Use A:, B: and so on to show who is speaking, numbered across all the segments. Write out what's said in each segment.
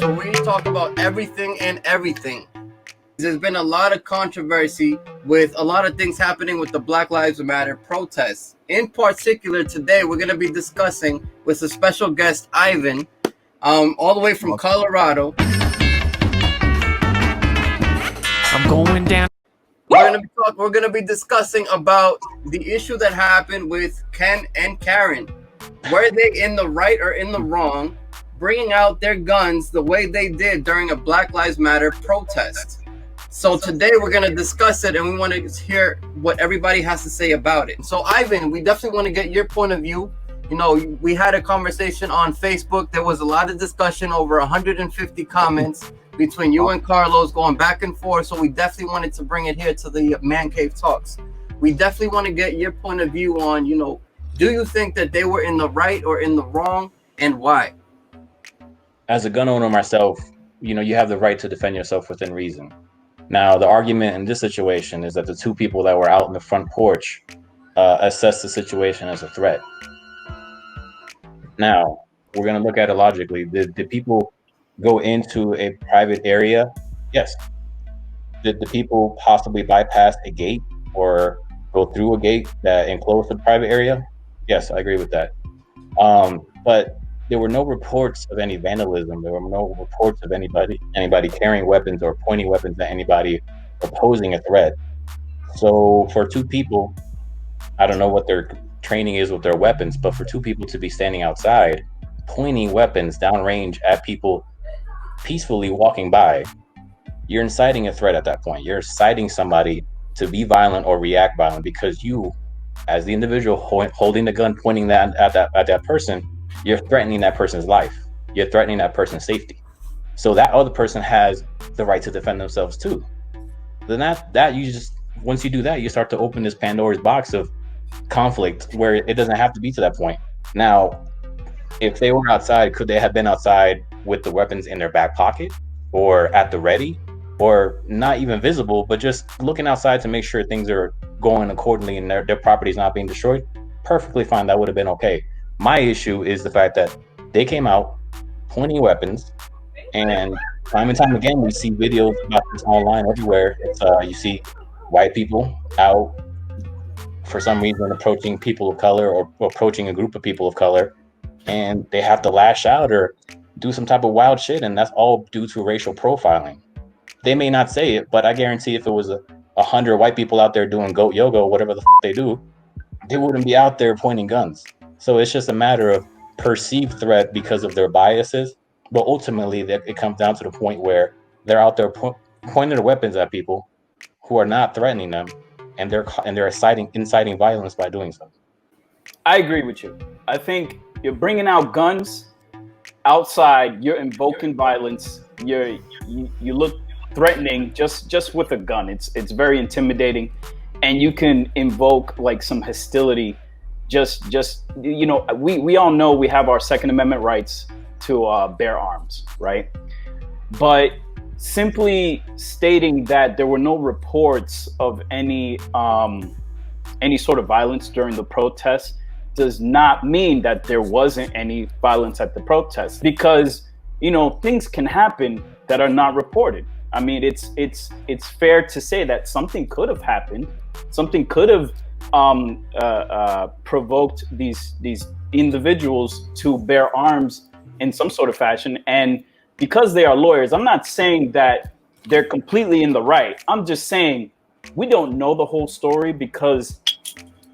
A: podcast where we talk about everything and everything. There's been a lot of controversy with a lot of things happening with the Black Lives Matter protests. In particular, today we're going to be discussing with a special guest, Ivan, all the way from Colorado.
B: I'm going down.
A: We're gonna be discussing about the issue that happened with Ken and Karen. Were they in the right or in the wrong, bringing out their guns the way they did during a Black Lives Matter protest? So today we're gonna discuss it, and we want to hear what everybody has to say about it. So Ivan, we definitely want to get your point of view. You know, we had a conversation on Facebook. There was a lot of discussion, over 150 comments between you and Carlos going back and forth. So we definitely wanted to bring it here to the Man Cave Talks. We definitely want to get your point of view on, you know, do you think that they were in the right or in the wrong, and why?
C: As a gun owner myself, you know, you have the right to defend yourself within reason. Now, the argument in this situation is that the two people that were out in the front porch assessed the situation as a threat. Now, we're going to look at it logically. Did people go into a private area? Yes. Did the people possibly bypass a gate or go through a gate that enclosed the private area? Yes, I agree with that. But there were no reports of any vandalism. There were no reports of anybody carrying weapons or pointing weapons at anybody or posing a threat. So for two people, I don't know what their training is with their weapons, but for two people to be standing outside pointing weapons downrange at people peacefully walking by, you're inciting a threat at that point. You're inciting somebody to be violent or react violent because you, as the individual holding the gun, pointing that at that person, you're threatening that person's life. You're threatening that person's safety. So that other person has the right to defend themselves too. Then that you just, once you do that, you start to open this Pandora's box of conflict where it doesn't have to be to that point. Now, if they were outside, could they have been outside with the weapons in their back pocket or at the ready or not even visible, but just looking outside to make sure things are going accordingly and their property is not being destroyed? Perfectly fine. That would have been okay. My issue is the fact that they came out pointing weapons, and time and time again, we see videos about this online everywhere. It's you see white people out for some reason approaching people of color or approaching a group of people of color, and they have to lash out or do some type of wild shit, and that's all due to racial profiling. They may not say it, but I guarantee if it was 100 white people out there doing goat yoga or whatever the they do, they wouldn't be out there pointing guns. So it's just a matter of perceived threat because of their biases, but ultimately it comes down to the point where they're out there pointing their weapons at people who are not threatening them, and they're inciting violence by doing so.
D: I agree with you. I think you're bringing out guns outside. You're invoking violence. You look threatening just with a gun. It's very intimidating, and you can invoke like some hostility. Just you know, we all know we have our Second Amendment rights to bear arms, right? But simply stating that there were no reports of any sort of violence during the protest does not mean that there wasn't any violence at the protest, because, you know, things can happen that are not reported. I mean, it's fair to say that something could have happened, something could have provoked these individuals to bear arms in some sort of fashion. And because they are lawyers, I'm not saying that they're completely in the right. I'm just saying we don't know the whole story, because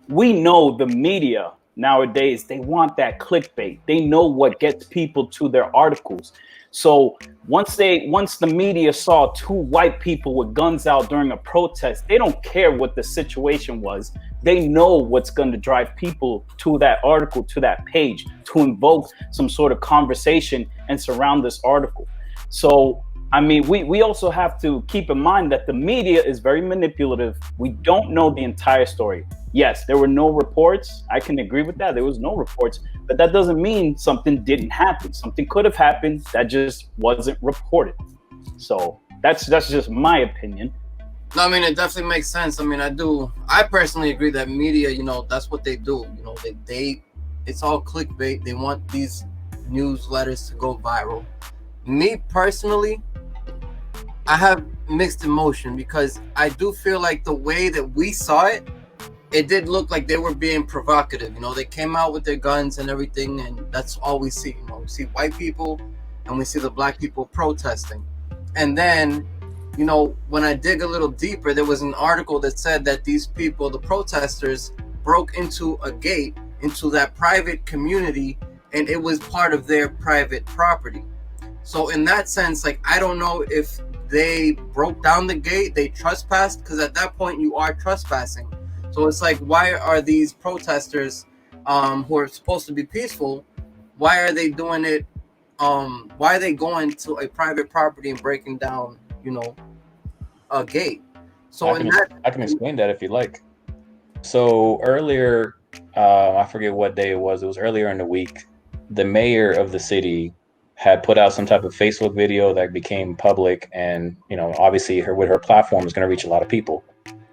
D: we know the media nowadays, they want that clickbait. They know what gets people to their articles. So once the media saw two white people with guns out during a protest, they don't care what the situation was. They know what's going to drive people to that article, to that page, to invoke some sort of conversation and surround this article. So, I mean, we also have to keep in mind that the media is very manipulative. We don't know the entire story. Yes, there were no reports. I can agree with that. There was no reports, but that doesn't mean something didn't happen. Something could have happened that just wasn't reported. So that's just my opinion.
A: No, I mean, it definitely makes sense. I mean, I personally agree that media, you know, that's what they do. You know, it's all clickbait. They want these newsletters to go viral. Me personally, I have mixed emotion because I do feel like the way that we saw it, it did look like they were being provocative. You know, they came out with their guns and everything, and that's all we see. You know, we see white people and we see the black people protesting. And then, you know, when I dig a little deeper, there was an article that said that these people, the protesters, broke into a gate into that private community, and it was part of their private property. So in that sense, like, I don't know if they broke down the gate, they trespassed, because at that point you are trespassing. So it's like, why are these protesters who are supposed to be peaceful, why are they doing it? Why are they going to a private property and breaking down, you know, a gate? So
C: I can explain that if you like. So earlier, I forget what day it was. It was earlier in the week. The mayor of the city had put out some type of Facebook video that became public, and you know, obviously, with her platform is going to reach a lot of people.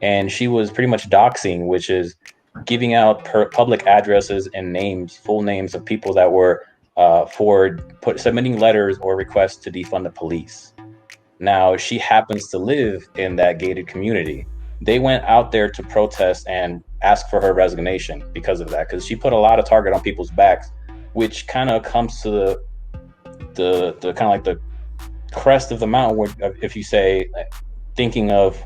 C: And she was pretty much doxing, which is giving out public addresses and names, full names of people that were submitting letters or requests to defund the police. Now, she happens to live in that gated community. They went out there to protest and ask for her resignation because of that, because she put a lot of target on people's backs, which kind of comes to the kind of like the crest of the mountain, where, if you say, thinking of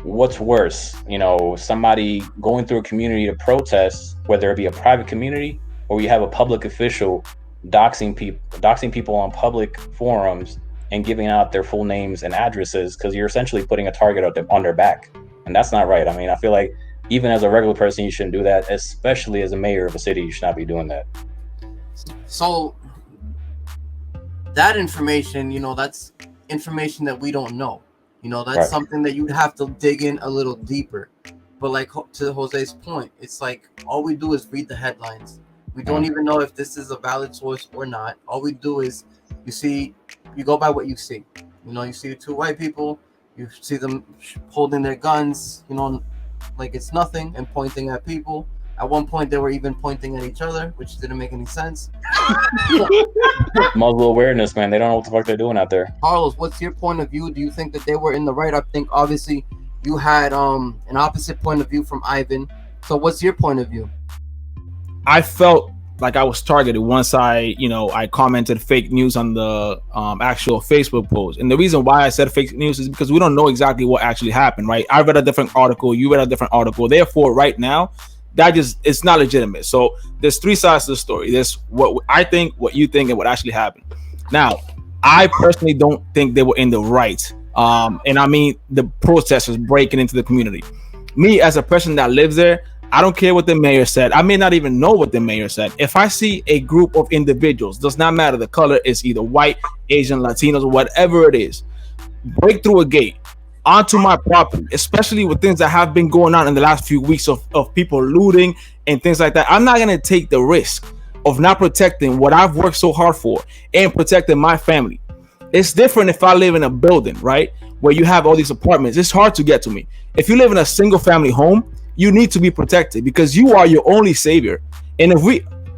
C: what's worse, you know, somebody going through a community to protest, whether it be a private community or you have a public official doxing people on public forums and giving out their full names and addresses, because you're essentially putting a target on their back, and that's not right. I mean, I feel like even as a regular person, you shouldn't do that, especially as a mayor of a city. You should not be doing that.
A: So that information, you know, that's information that we don't know. You know, that's something that you'd have to dig in a little deeper. But like to Jose's point, it's like all we do is read the headlines. We don't even know if this is a valid source or not. All we do is you go by what you see. You know, you see two white people, you see them holding their guns, you know, like it's nothing, and pointing at people. At one point, they were even pointing at each other, which didn't make any sense.
C: Muzzle awareness, man. They don't know what the fuck they're doing out there.
A: Carlos, what's your point of view? Do you think that they were in the right? I think obviously you had an opposite point of view from Ivan. So what's your point of view?
E: I felt like I was targeted once I commented fake news on the actual Facebook post. And the reason why I said fake news is because we don't know exactly what actually happened, right? I read a different article, you read a different article. Therefore, right now, it's not legitimate. So there's three sides to the story. There's what I think, what you think, and what actually happened. Now, I personally don't think they were in the right. And I mean the protesters breaking into the community. Me, as a person that lives there, I don't care what the mayor said. I may not even know what the mayor said. If I see a group of individuals, does not matter the color, it's either white, Asian, Latinos, whatever it is, break through a gate onto my property, especially with things that have been going on in the last few weeks of people looting and things like that. I'm not going to take the risk of not protecting what I've worked so hard for and protecting my family. It's different if I live in a building, right, where you have all these apartments. It's hard to get to me. If you live in a single family home, you need to be protected because you are your only savior. And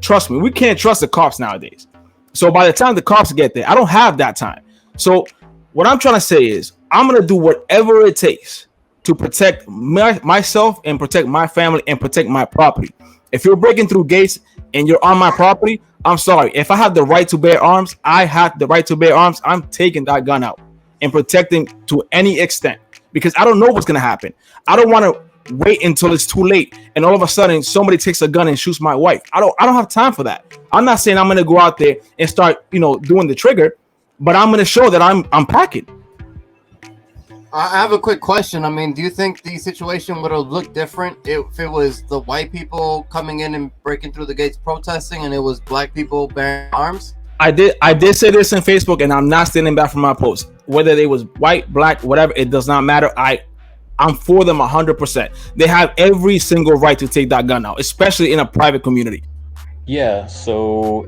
E: trust me, we can't trust the cops nowadays. So by the time the cops get there, I don't have that time. So what I'm trying to say is I'm going to do whatever it takes to protect myself and protect my family and protect my property. If you're breaking through gates and you're on my property, I'm sorry. If I have the right to bear arms, I have the right to bear arms. I'm taking that gun out and protecting to any extent because I don't know what's going to happen. I don't want to wait until it's too late and all of a sudden somebody takes a gun and shoots my wife. I don't have time for that. I'm not saying I'm going to go out there and start, doing the trigger, but I'm going to show that I'm packing.
A: I have a quick question. I mean, do you think the situation would have looked different if it was the white people coming in and breaking through the gates protesting and it was black people bearing arms?
E: I did say this in Facebook and I'm not standing back from my post. Whether they was white, black, whatever, it does not matter. I'm for them 100%. They have every single right to take that gun out, especially in a private community.
C: Yeah, so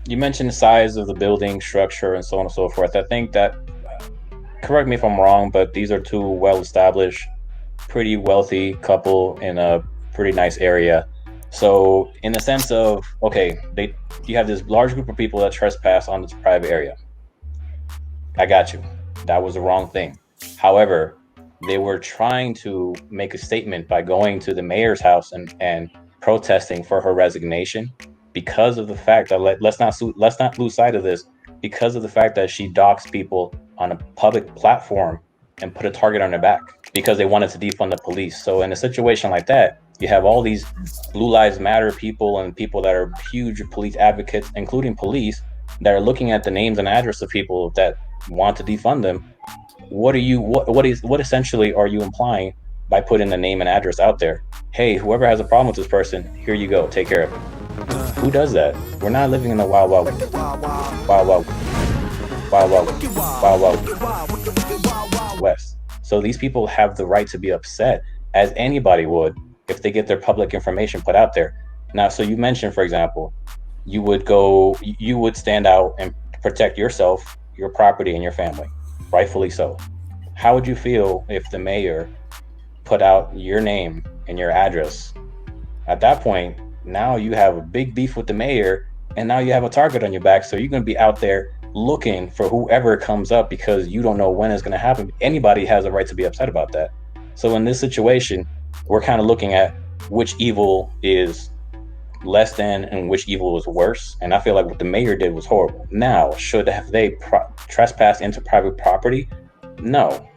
C: you mentioned the size of the building structure and so on and so forth. I think that, correct me if I'm wrong, but these are two well-established, pretty wealthy couple in a pretty nice area. So in the sense of, okay, you have this large group of people that trespass on this private area. I got you. That was the wrong thing. However, they were trying to make a statement by going to the mayor's house and protesting for her resignation because of the fact that let's not lose sight of this, because of the fact that she doxed people on a public platform and put a target on their back because they wanted to defund the police. So in a situation like that, you have all these Blue Lives Matter people and people that are huge police advocates, including police, that are looking at the names and address of people that want to defund them. What essentially are you implying by putting the name and address out there? Hey, whoever has a problem with this person, here you go, take care of it. Who does that? We're not living in the wild west. So these people have the right to be upset, as anybody would, if they get their public information put out there. Now, so you mentioned, for example, you would stand out and protect yourself, your property, and your family. Rightfully so. How would you feel if the mayor put out your name and your address? At that point, now you have a big beef with the mayor, and now you have a target on your back. So you're going to be out there looking for whoever comes up because you don't know when it's going to happen. Anybody has a right to be upset about that. So in this situation, we're kind of looking at which evil is less than and which evil is worse. And I feel like what the mayor did was horrible. Now, have they trespassed into private property? No.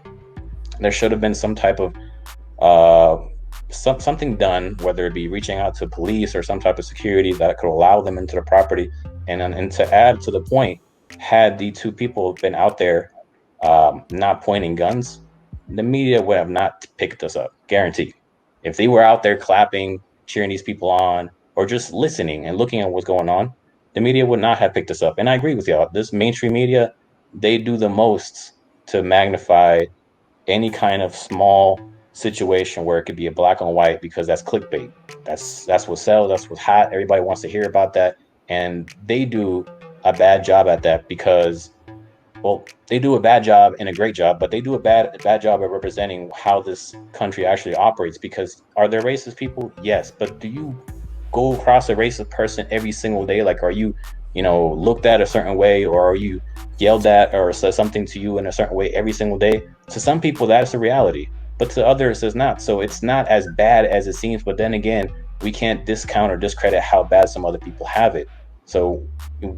C: There should have been some type of something done, whether it be reaching out to police or some type of security that could allow them into the property. And to add to the point, had the two people been out there not pointing guns, the media would have not picked this up, guaranteed. If they were out there clapping, cheering these people on, or just listening and looking at what's going on, the media would not have picked this up. And I agree with y'all. This mainstream media, they do the most to magnify any kind of small situation where it could be a black and white, because that's clickbait. That's what sells. That's what's hot. Everybody wants to hear about that. And they do a bad job at that because, well, they do a bad job and a great job, but they do a bad job at representing how this country actually operates. Because are there racist people? Yes. But do you go across a racist person every single day? Like, are you, looked at a certain way, or are you yelled at or says something to you in a certain way every single day? To some people, that's a reality, but to others, it's not. So it's not as bad as it seems. But then again, we can't discount or discredit how bad some other people have it. So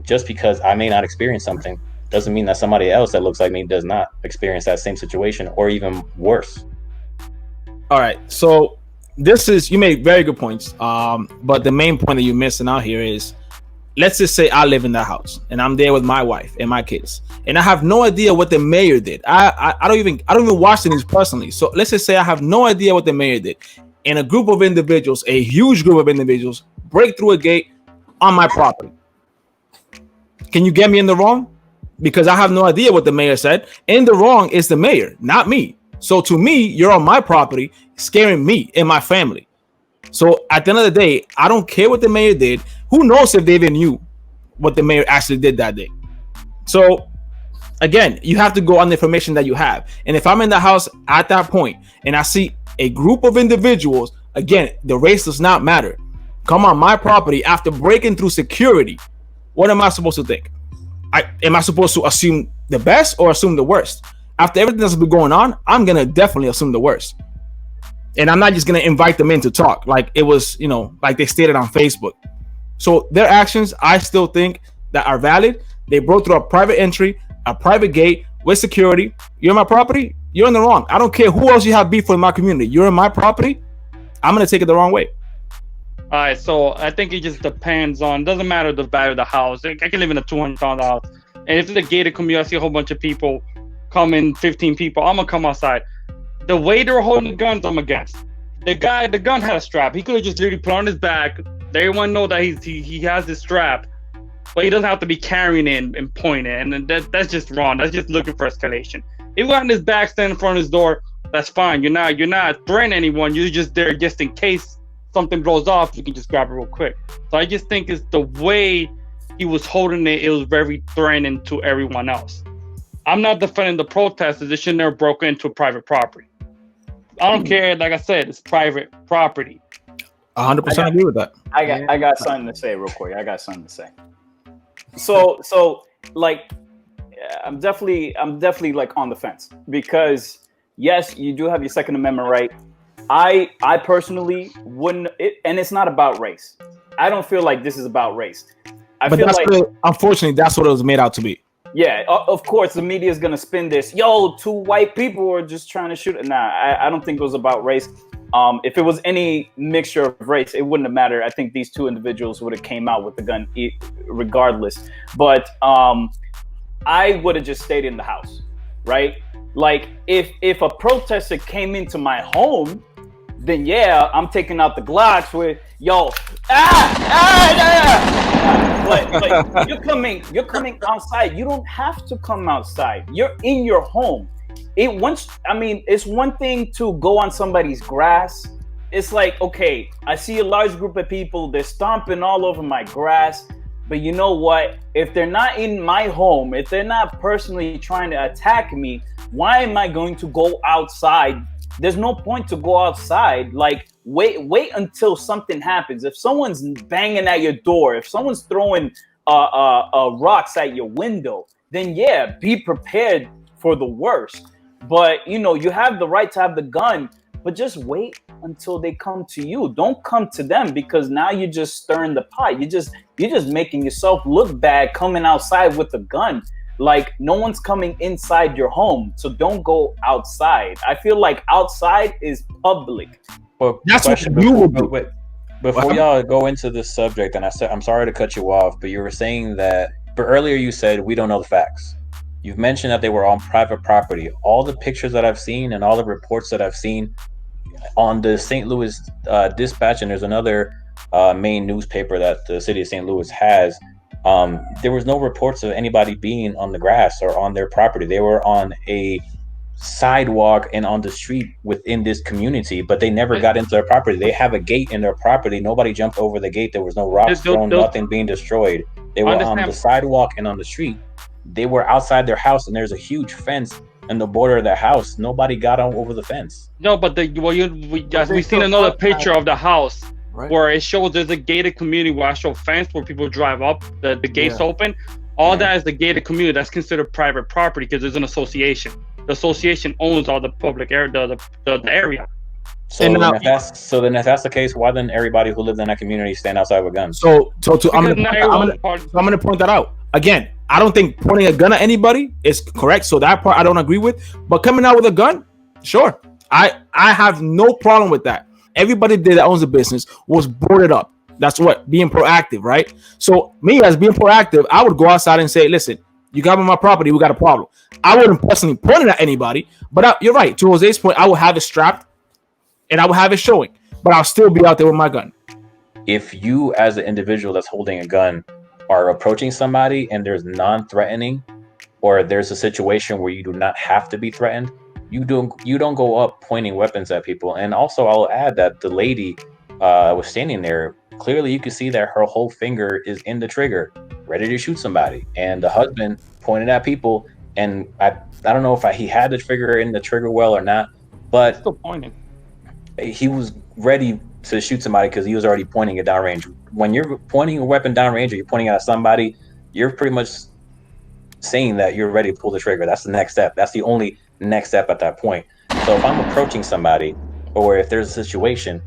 C: just because I may not experience something doesn't mean that somebody else that looks like me does not experience that same situation, or even worse.
E: All right. So you made very good points. But the main point that you're missing out here is, let's just say I live in that house and I'm there with my wife and my kids, and I have no idea what the mayor did. I don't even watch the news personally. So let's just say I have no idea what the mayor did, and a group of individuals, a huge group of individuals, break through a gate on my property. Can you get me in the wrong? Because I have no idea what the mayor said. In the wrong is the mayor, not me. So to me, you're on my property, scaring me and my family. So at the end of the day, I don't care what the mayor did. Who knows if they even knew what the mayor actually did that day? So again, you have to go on the information that you have. And if I'm in the house at that point and I see a group of individuals, again, the race does not matter, come on my property after breaking through security, what am I supposed to think? Am I supposed to assume the best or assume the worst? After everything that's been going on, I'm going to definitely assume the worst. And I'm not just going to invite them in to talk like it was, like they stated on Facebook. So their actions, I still think that are valid. They broke through a private entry, a private gate with security. You're in my property, you're in the wrong. I don't care who else you have beef with in my community. You're in my property, I'm going to take it the wrong way.
F: All right, so I think it just depends on, doesn't matter the value of the house. I can live in a $200 house. And if it's a gated community, I see a whole bunch of people coming, 15 people, I'm going to come outside. The way they were holding the guns, I'm against. The gun had a strap. He could have just literally put on his back. Everyone know that he has this strap, but he doesn't have to be carrying it and pointing it. And that's just wrong. That's just looking for escalation. If he got on his back, standing in front of his door, that's fine. You're not threatening anyone. You're just there just in case something blows off. You can just grab it real quick. So I just think it's the way he was holding it. It was very threatening to everyone else. I'm not defending the protesters. They should never broke into private property. I don't care. Like I said, it's private property.
E: 100% agree with that.
D: I got something to say real quick. So like, I'm definitely like on the fence, because yes, you do have your Second Amendment right. I personally wouldn't, and it's not about race. I don't feel like this is about race.
E: But
D: feel
E: that's
D: like,
E: unfortunately, that's what it was made out to be.
D: Yeah, of course, the media is gonna spin this. Yo, two white people are just trying to shoot. Nah, I don't think it was about race. If it was any mixture of race, it wouldn't have mattered. I think these two individuals would have came out with the gun regardless. But I would have just stayed in the house, right? Like if a protester came into my home, then yeah, I'm taking out the Glocks with But you're coming outside. You don't have to come outside. You're in your home. It's one thing to go on somebody's grass. It's like, okay, I see a large group of people, they're stomping all over my grass. But you know what? If they're not in my home, if they're not personally trying to attack me, why am I going to go outside? There's no point to go outside. Like, wait until something happens. If someone's banging at your door, if someone's throwing rocks at your window, then yeah, be prepared for the worst. But you have the right to have the gun, but just wait until they come to you. Don't come to them, because now you're just stirring the pot. You're just making yourself look bad coming outside with a gun. Like, no one's coming inside your home, so don't go outside. I feel like outside is public.
C: But
E: that's what you would do.
C: Before y'all go into this subject, and I'm sorry to cut you off, but you were saying that, but earlier you said we don't know the facts. You've mentioned that they were on private property. All the pictures that I've seen and all the reports that I've seen on the St. Louis Dispatch, and there's another main newspaper that the city of St. Louis has, there was no reports of anybody being on the grass or on their property. They were on a sidewalk and on the street within this community, but they never got into their property. They have a gate in their property. Nobody jumped over the gate. There was no rocks thrown, nothing being destroyed. They were on the sidewalk and on the street. They were outside their house, and there's a huge fence in the border of their house. Nobody got on over the fence.
F: No, but we've seen another picture of the house. Right. Where it shows there's a gated community with actual fence where people drive up, the gates open. All that is the gated community. That's considered private property because there's an association. The association owns all the public area, the area.
C: So then if that's the case, why then everybody who lived in that community stand outside with guns?
E: I'm gonna point that out. Again, I don't think pointing a gun at anybody is correct. So that part I don't agree with. But coming out with a gun, sure. I have no problem with that. Everybody that owns a business was boarded up. That's what being proactive, right? So me as being proactive, I would go outside and say, listen, you got on my property, we got a problem. I wouldn't personally point it at anybody, but you're right. To Jose's point, I will have it strapped and I will have it showing, but I'll still be out there with my gun.
C: If you as an individual that's holding a gun are approaching somebody and there's non-threatening, or there's a situation where you do not have to be threatened, you don't go up pointing weapons at people. And also I'll add that the lady was standing there. Clearly you could see that her whole finger is in the trigger, ready to shoot somebody. And the husband pointed at people, and I don't know if he had the trigger in the trigger well or not, but
F: still pointing.
C: He was ready to shoot somebody because he was already pointing it downrange. When you're pointing a weapon downrange or you're pointing at somebody, you're pretty much saying that you're ready to pull the trigger. That's the next step. That's the only next step at that point. So if I'm approaching somebody, or if there's a situation,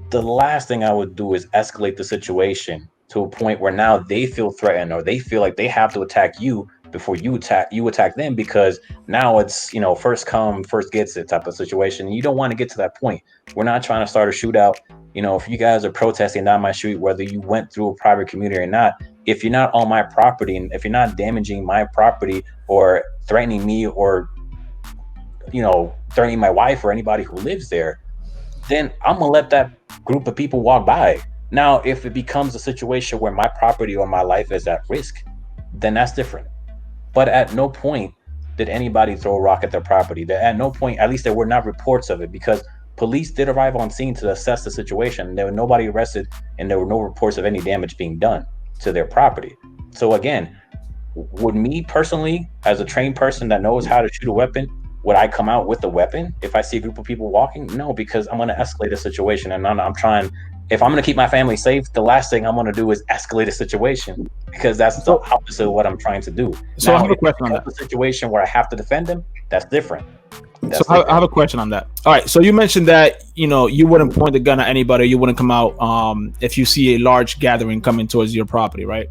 C: the last thing I would do is escalate the situation to a point where now they feel threatened, or they feel like they have to attack you before you attack them, because now it's first come first gets it type of situation. You don't want to get to that point. We're not trying to start a shootout. If you guys are protesting down my street, whether you went through a private community or not, if you're not on my property, and if you're not damaging my property or threatening me, or threatening my wife or anybody who lives there, then I'm gonna let that group of people walk by. Now, if it becomes a situation where my property or my life is at risk, then that's different. But at no point did anybody throw a rock at their property. At no point, at least there were not reports of it, because police did arrive on scene to assess the situation. There was nobody arrested, and there were no reports of any damage being done to their property. So again, would me personally, as a trained person that knows how to shoot a weapon, would I come out with a weapon if I see a group of people walking? No, because I'm going to escalate the situation, and I'm trying if I'm going to keep my family safe, the last thing I'm going to do is escalate a situation, because that's the opposite of what I'm trying to do.
E: So
C: now,
E: I have a question on that.
C: The situation where I have to defend them, that's different.
E: I have a question on that. All right. So you mentioned that, you wouldn't point the gun at anybody. You wouldn't come out if you see a large gathering coming towards your property, right?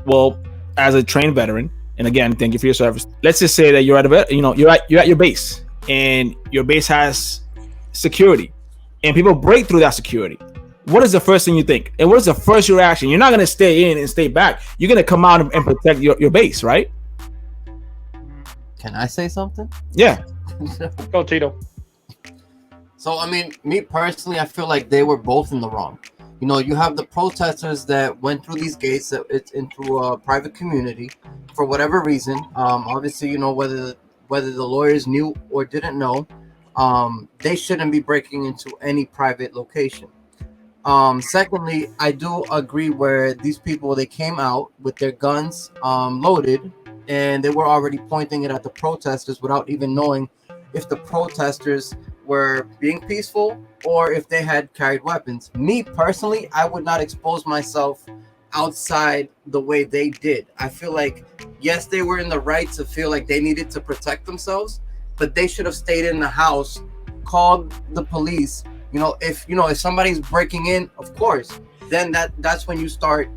E: Well, as a trained veteran, and again, thank you for your service. Let's just say that you're at you're at your base, and your base has security, and people break through that security. What is the first thing you think? And what is the first reaction? You're not going to stay in and stay back. You're going to come out and protect your base, right?
A: Can I say something?
E: Yeah.
F: Go, Tito.
A: So, I mean, me personally, I feel like they were both in the wrong. You have the protesters that went through these gates into a private community for whatever reason. Obviously, whether the lawyers knew or didn't know, they shouldn't be breaking into any private location. Secondly, I do agree where these people, they came out with their guns loaded, and they were already pointing it at the protesters without even knowing if the protesters were being peaceful or if they had carried weapons. Me personally, I would not expose myself outside the way they did. I feel like, yes, they were in the right to feel like they needed to protect themselves, but they should have stayed in the house, called the police. If somebody's breaking in, of course, then that's when you start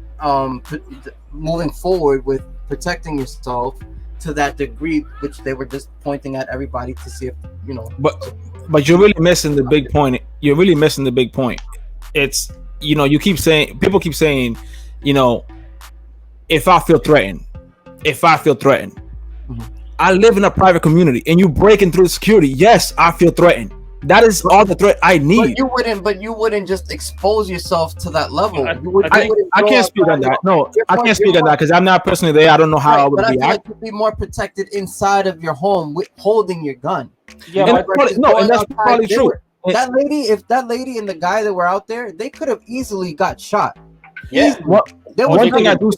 A: moving forward with protecting yourself to that degree, which they were just pointing at everybody to see if
E: But you're really missing the big point. You're really missing the big point. It's people keep saying, if I feel threatened,
A: Mm-hmm.
E: I live in a private community and you breaking through security. Yes, I feel threatened. That is all the threat I need.
A: But you wouldn't just expose yourself to that level.
E: I can't speak on that. No, I can't speak on that because I'm not personally there. I don't know how I would react. But I feel like
A: you'd be more protected inside of your home with holding your gun.
E: Yeah, and that's probably true.
A: That lady and the guy that were out there, they could have easily got shot.
D: Yeah.
E: One thing I do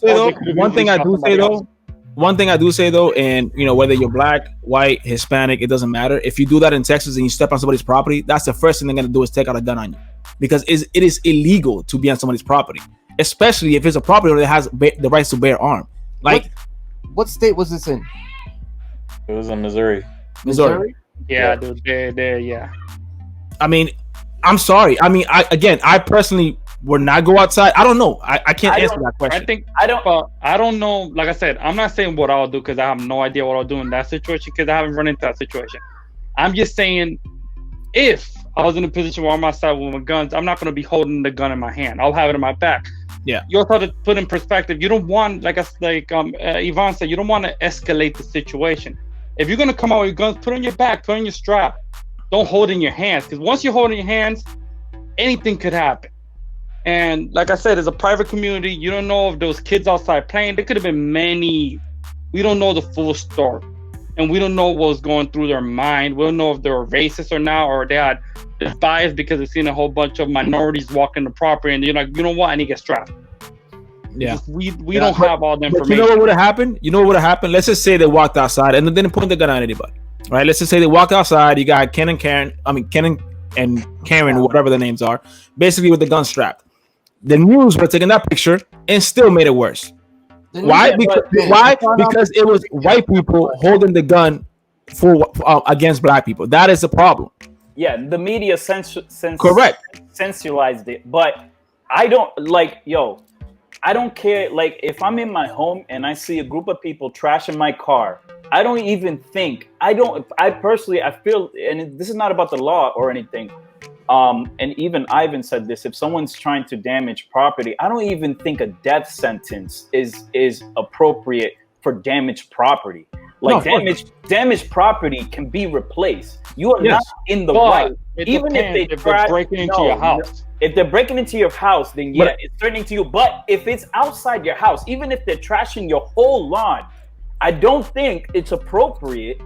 E: say though, and whether you're black, white, Hispanic, it doesn't matter. If you do that in Texas and you step on somebody's property, that's the first thing they're gonna do is take out a gun on you, because it is illegal to be on somebody's property, especially if it's a property that has the rights to bear arm. Like,
A: what state was this in?
C: It was in Missouri.
F: Yeah, dude. Yeah.
E: I mean, I'm sorry. I mean, I personally would not go outside. I don't know. I can't answer that question.
F: I don't know. Like I said, I'm not saying what I'll do because I have no idea what I'll do in that situation because I haven't run into that situation. I'm just saying, if I was in a position where I'm outside with my guns, I'm not going to be holding the gun in my hand. I'll have it in my back.
E: Yeah.
F: You also have to put in perspective. You don't want, Yvonne said, you don't want to escalate the situation. If you're going to come out with your guns, put it on your back, put it on your strap. Don't hold it in your hands, because once you hold it in your hands, anything could happen. And like I said, it's a private community. You don't know if those kids outside playing. There could have been many. We don't know the full story. And we don't know what was going through their mind. We don't know if they were racist or not, or they had bias because they've seen a whole bunch of minorities walking the property and they're like, you know what, I need to get strapped.
E: Yeah.
F: We don't have all the information.
E: You know what would have happened? Let's just say they walked outside and they didn't point the gun at anybody. Right? Let's just say they walked outside. You got Ken and Karen, whatever their names are, basically with the gun strapped. The news were taking that picture and still made it worse. Why? Because it was white people holding the gun for against black people. That is the problem.
D: Yeah, the media
E: correct
D: sensationalized it, but I don't I don't care. Like, if I'm in my home and I see a group of people trashing my car, I don't even think. I personally feel, and this is not about the law or anything. And even Ivan said this, if someone's trying to damage property, I don't even think a death sentence is appropriate for damaged property. Like, damaged property can be replaced. You are not in the right. Even if they're breaking into your house. If they're breaking into your house, then it's threatening to you. But if it's outside your house, even if they're trashing your whole lawn, I don't think it's appropriate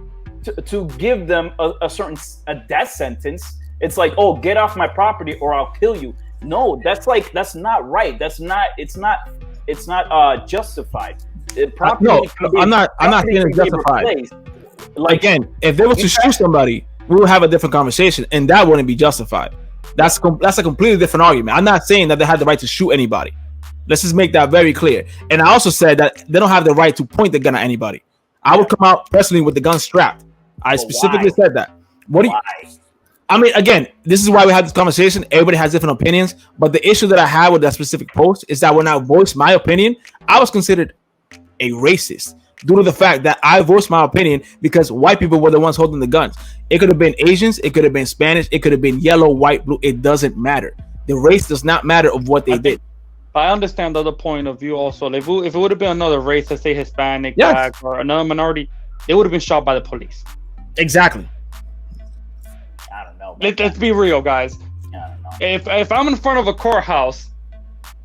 D: to give them a death sentence. It's like, oh, get off my property or I'll kill you. No, that's not right. It's not justified.
E: I'm not saying it's justified. Like, again, if they were to shoot somebody, we would have a different conversation, and that wouldn't be justified. That's a completely different argument. I'm not saying that they had the right to shoot anybody. Let's just make that very clear. And I also said that they don't have the right to point the gun at anybody. I would come out personally with the gun strapped. I specifically said that. What do you? I mean, again, this is why we had this conversation. Everybody has different opinions, but the issue that I had with that specific post is that when I voiced my opinion, I was considered a racist due to the fact that I voiced my opinion because white people were the ones holding the guns. It could have been Asians, it could have been Spanish, it could have been yellow, white, blue. It doesn't matter. The race does not matter of what they did.
F: I understand the other point of view also. If it would have been another race, let's say Hispanic, Black, or another minority, they would have been shot by the police.
E: Exactly.
D: I don't know.
F: Let's be real, guys.
D: I don't know.
F: If I'm in front of a courthouse,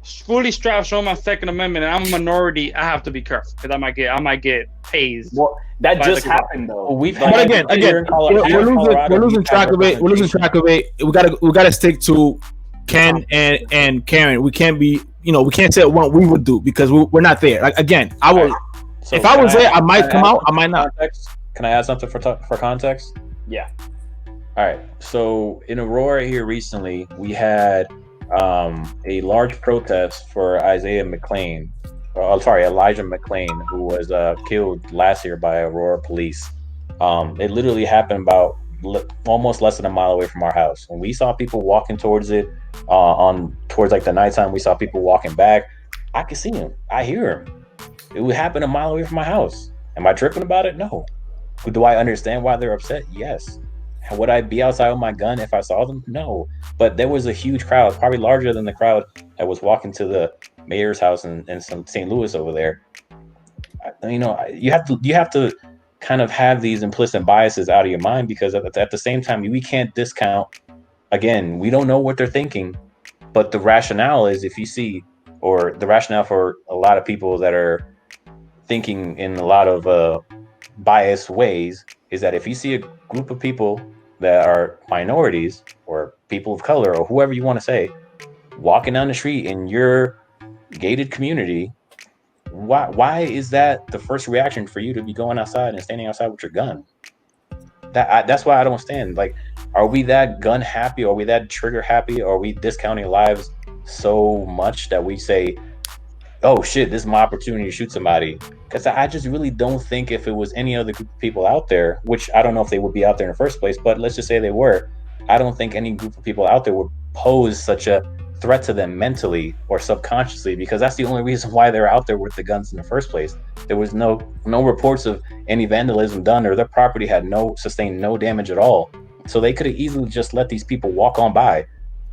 F: fully strapped, showing my Second Amendment, and I'm a minority, I have to be careful because I might get tased.
D: Well, that just happened though.
E: But again, we're losing track of it. We're losing track of it. We gotta stick to Ken and Karen. We can't be, we can't say what we would do because we're not there. Like again, I will. So if I was there, I might come out. I might not.
C: Can I add something for context?
D: Yeah.
C: All right. So in Aurora here recently, we had a large protest for Elijah McClain, who was killed last year by Aurora police. It literally happened about almost less than a mile away from our house. When we saw people walking towards it, towards like the nighttime, we saw people walking back. I could see him. I hear him. It would happen a mile away from my house. Am I tripping about it? No. Do I understand why they're upset? Yes. Would I be outside with my gun if I saw them? No. But there was a huge crowd, probably larger than the crowd that was walking to the mayor's house in some St. Louis over there. You have to kind of have these implicit biases out of your mind because at the same time, we can't discount. Again, we don't know what they're thinking, but the rationale is the rationale for a lot of people that are thinking in a lot of biased ways is that if you see a group of people that are minorities or people of color or whoever you want to say walking down the street in your gated community, why is that the first reaction for you to be going outside and standing outside with your gun? That's why I don't stand. Like, are we that gun happy? Are we that trigger happy? Or are we discounting lives so much that we say, oh shit, this is my opportunity to shoot somebody? Because I just really don't think if it was any other group of people out there, which I don't know if they would be out there in the first place, but let's just say they were, I don't think any group of people out there would pose such a threat to them mentally or subconsciously, because that's the only reason why they're out there with the guns in the first place. There was no reports of any vandalism done, or their property had sustained no damage at all. So they could have easily just let these people walk on by.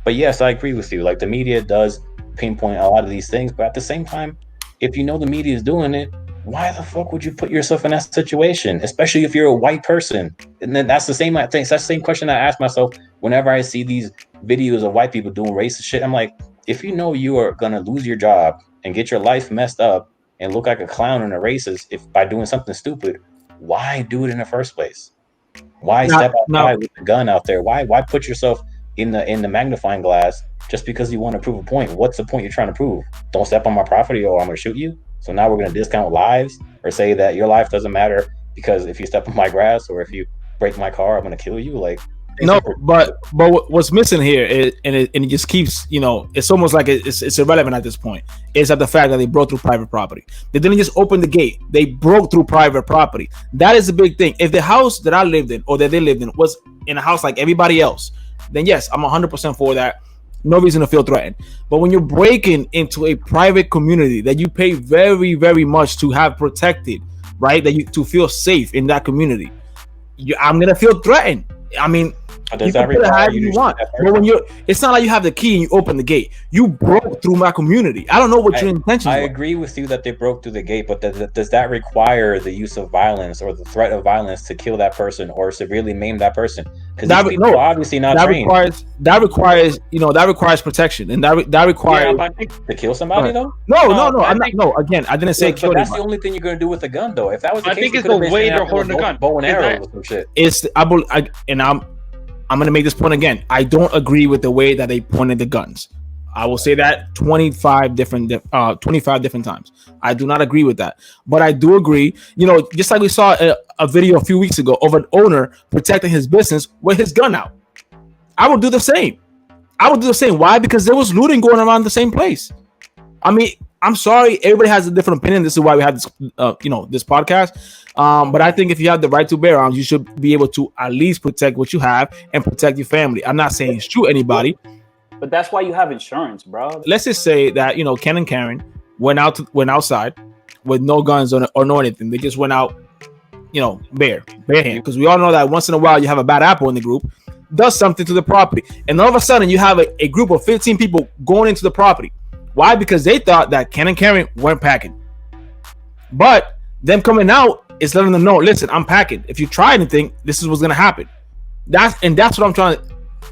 C: But yes, I agree with you. Like, the media does pinpoint a lot of these things, but at the same time, if you know the media is doing it, why the fuck would you put yourself in that situation, especially if you're a white person? And then that's the same thing. That's the same question I ask myself whenever I see these videos of white people doing racist shit. I'm like, if you know you are gonna lose your job and get your life messed up and look like a clown and a racist by doing something stupid, why do it in the first place? Why step outside with the gun out there? Why put yourself in the magnifying glass just because you want to prove a point? What's the point you're trying to prove? Don't step on my property or I'm gonna shoot you. So now we're going to discount lives or say that your life doesn't matter because if you step on my grass or if you break my car, I'm going to kill you. Like,
E: no, but what's missing here is, and it just keeps, it's almost like it's irrelevant at this point, is that the fact that they broke through private property. They didn't just open the gate. They broke through private property. That is a big thing. If the house that I lived in or that they lived in was in a house like everybody else, then yes, I'm 100% for that. No reason to feel threatened. But when you're breaking into a private community that you pay very, very much to have protected, right? To feel safe in that community, I'm gonna feel threatened. I mean, you can put it however you want, but when it's not like you have the key and you open the gate. You broke through my community. I don't know what your intentions were.
C: I agree with you that they broke through the gate, but does that require the use of violence or the threat of violence to kill that person or severely maim that person? Because these people are obviously not trained.
E: That requires protection, and that requires
C: to kill somebody though.
E: No. I'm not. No, again, I didn't say kill.
C: That's the only thing you're going to do with a gun, though. If that was the case,
F: I think it's the way they're holding the gun.
C: Bow and arrow or some shit.
E: I'm going to make this point again. I don't agree with the way that they pointed the guns. I will say that 25 different times. I do not agree with that. But I do agree, just like we saw a video a few weeks ago of an owner protecting his business with his gun out. I will do the same. I would do the same. Why? Because there was looting going around the same place. I mean, I'm sorry, everybody has a different opinion. This is why we have this, this podcast. But I think if you have the right to bear arms, you should be able to at least protect what you have and protect your family. I'm not saying shoot anybody,
D: but that's why you have insurance, bro.
E: Let's just say that Ken and Karen went outside with no guns or no anything. They just went out, bare hand. Because we all know that once in a while you have a bad apple in the group, does something to the property, and all of a sudden you have a group of 15 people going into the property. Why? Because they thought that Ken and Karen weren't packing. But them coming out is letting them know, listen, I'm packing. If you try anything, this is what's going to happen. That's what I'm trying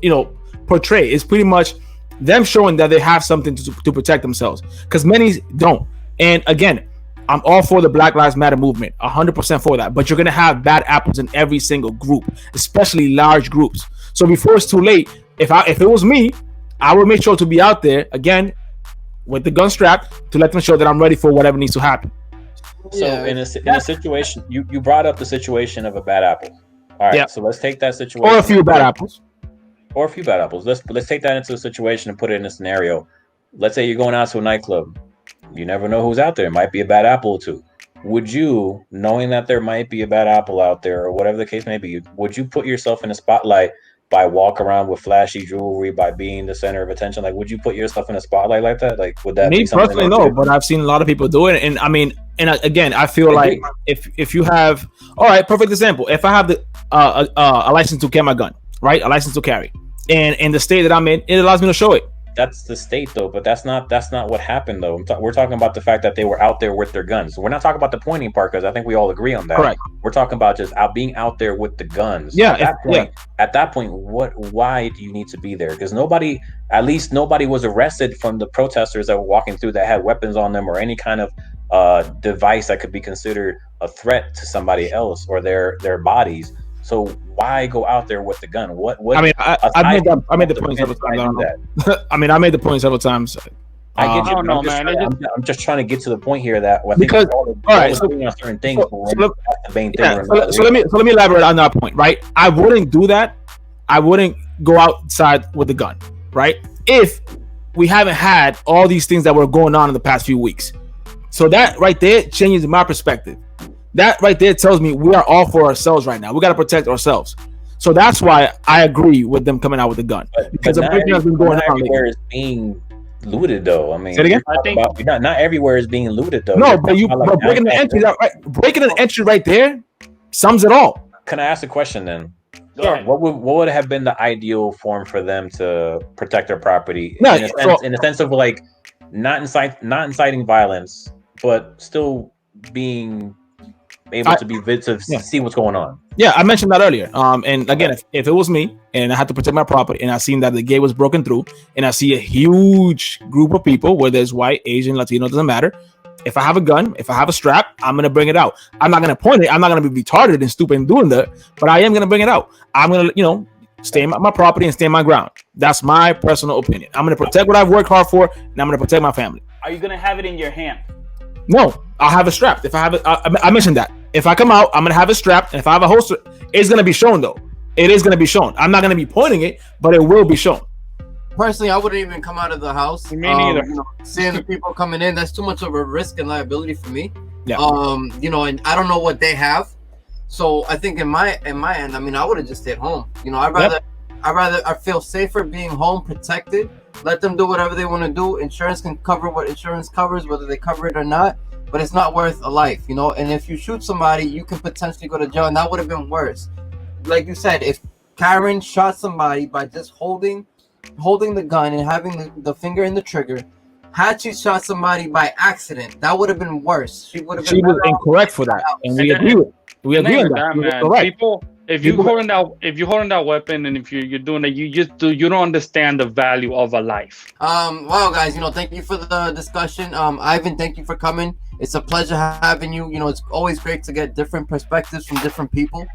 E: to, portray. It's pretty much them showing that they have something to protect themselves. Because many don't. And again, I'm all for the Black Lives Matter movement, 100% for that. But you're going to have bad apples in every single group, especially large groups. So before it's too late, if it was me, I would make sure to be out there, again, with the gun strapped to let them show that I'm ready for whatever needs to happen.
C: So in a situation, you brought up the situation of a bad apple. All right, so let's take that situation.
E: Or a few bad apples.
C: Let's take that into a situation and put it in a scenario. Let's say you're going out to a nightclub. You never know who's out there. It might be a bad apple or two. Would you, knowing that there might be a bad apple out there or whatever the case may be, would you put yourself in a spotlight by walking around with flashy jewelry, by being the center of attention? Like, would you put yourself in a spotlight like that? Like, would that
E: me
C: be something?
E: Personally, no, but I've seen a lot of people do it. And I mean, again, I feel like if you have, all right, perfect example. If I have a license to carry my gun, right? A license to carry. And in the state that I'm in, it allows me to show it.
C: That's the state though, but that's not what happened though. We're talking about the fact that they were out there with their guns. We're not talking about the pointing part because I think we all agree on that.
E: Correct.
C: We're talking about just being out there with the guns.
E: Yeah.
C: At that point, why do you need to be there? Because nobody was arrested from the protesters that were walking through that had weapons on them or any kind of device that could be considered a threat to somebody else or their bodies. So why go out there with the gun? What? I mean,
E: I made the point several times. I mean, I made the point several times.
C: I get you. I'm just trying to get to the point here that because all right, so, on certain things. So let me
E: elaborate on that point. Right, I wouldn't do that. I wouldn't go outside with a gun. Right, if we haven't had all these things that were going on in the past few weeks. So that right there changes my perspective. That right there tells me we are all for ourselves right now. We got to protect ourselves. So that's why I agree with them coming out with a gun. Because everything has been going on.
C: Everywhere is being looted, though. I mean,
E: say it again?
C: I think not everywhere is being looted, though.
E: No, but breaking an entry right there sums it all.
C: Can I ask a question then? Yeah. What would have been the ideal form for them to protect their property?
E: No,
C: in a sense of like not inciting violence, but still being able to see what's going on.
E: Yeah, I mentioned that earlier. And again, if it was me and I had to protect my property and I seen that the gate was broken through and I see a huge group of people, whether it's white, Asian, Latino, doesn't matter. If I have a gun, if I have a strap, I'm going to bring it out. I'm not going to point it. I'm not going to be retarded and stupid and doing that, but I am going to bring it out. I'm going to, stay in my property and stay in my ground. That's my personal opinion. I'm going to protect what I've worked hard for and I'm going to protect my family.
D: Are you going to have it in your hand?
E: No, I'll have it strapped. If I have it, I mentioned that. If I come out, I'm going to have it strapped. And if I have a holster, it's going to be shown, though. It is going to be shown. I'm not going to be pointing it, but it will be shown.
A: Personally, I wouldn't even come out of the house.
F: Me neither.
A: Seeing the people coming in, that's too much of a risk and liability for me.
E: Yeah.
A: And I don't know what they have. So I think in my end, I mean, I would have just stayed home. I feel safer being home, protected. Let them do whatever they want to do. Insurance can cover what insurance covers, whether they cover it or not. But it's not worth a life, And if you shoot somebody, you can potentially go to jail, and that would have been worse. Like you said, if Karen shot somebody by just holding the gun and having the finger in the trigger, had she shot somebody by accident, that would have been worse. She was
E: incorrect for that, and we agree with. We agree on that,
F: man. People, if you're holding that weapon, and if you're doing that, you don't understand the value of a life.
A: Wow, guys, thank you for the discussion. Ivan, thank you for coming. It's a pleasure having you. It's always great to get different perspectives from different people.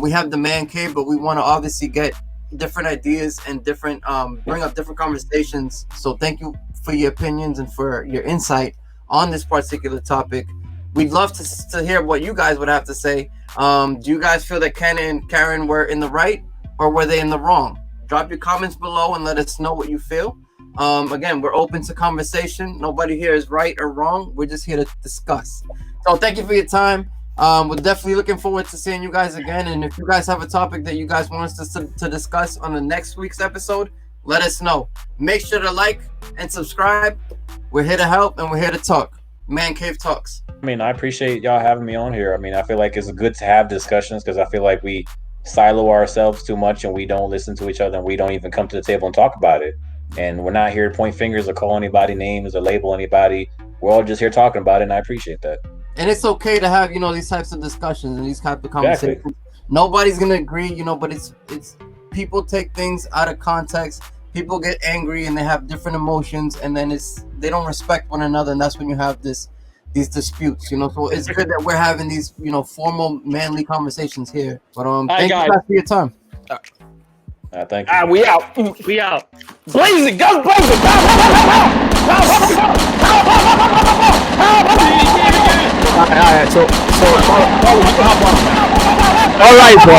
A: We have the man cave, but we want to obviously get different ideas and different bring up different conversations. So thank you for your opinions and for your insight on this particular topic. We'd love to hear what you guys would have to say. Do you guys feel that Ken and Karen were in the right or were they in the wrong? Drop your comments below and let us know what you feel. Again, we're open to conversation. Nobody here is right or wrong. We're just here to discuss. So thank you for your time. We're definitely looking forward to seeing you guys again. And if you guys have a topic that you guys want us to discuss on the next week's episode, let us know. Make sure to like and subscribe. We're here to help and we're here to talk. Man Cave Talks.
C: I mean, I appreciate y'all having me on here. I mean, I feel like it's good to have discussions because I feel like we silo ourselves too much and we don't listen to each other and we don't even come to the table and talk about it. And we're not here to point fingers or call anybody names or label anybody. We're all just here talking about it, and I appreciate that.
A: And it's okay to have, these types of discussions and these types of conversations. Exactly. Nobody's gonna agree, but it's people take things out of context. People get angry and they have different emotions, and then they don't respect one another, and that's when you have these disputes. So it's good that we're having these, formal, manly conversations here. But thank you guys for your time.
C: Thank you.
D: We out.
F: We out.
D: Blaze it, go blaze it.
E: All right. So all right, bro.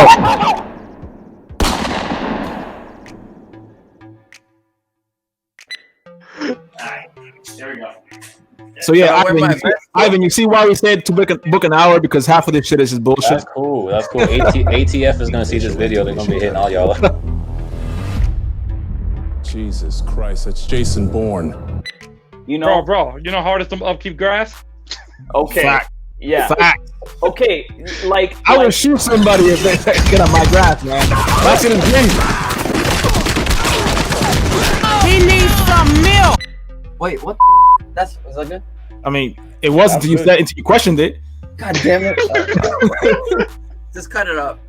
D: There we go.
E: So yeah, Ivan, you see why we said to book an hour, because half of this shit is just bullshit.
C: That's cool. ATF is gonna see this video. They're gonna be hitting all y'all.
G: Jesus Christ, that's Jason Bourne.
F: Bro, you know how hard it is to upkeep grass?
D: Okay.
E: Fact.
D: Yeah.
E: Fact.
D: Okay.
E: I would shoot somebody if they get on my grass, man. That's in the game.
B: He needs some milk.
A: Wait, what? Is that good?
E: I mean, it wasn't until you questioned it.
A: God damn it! Just cut it up.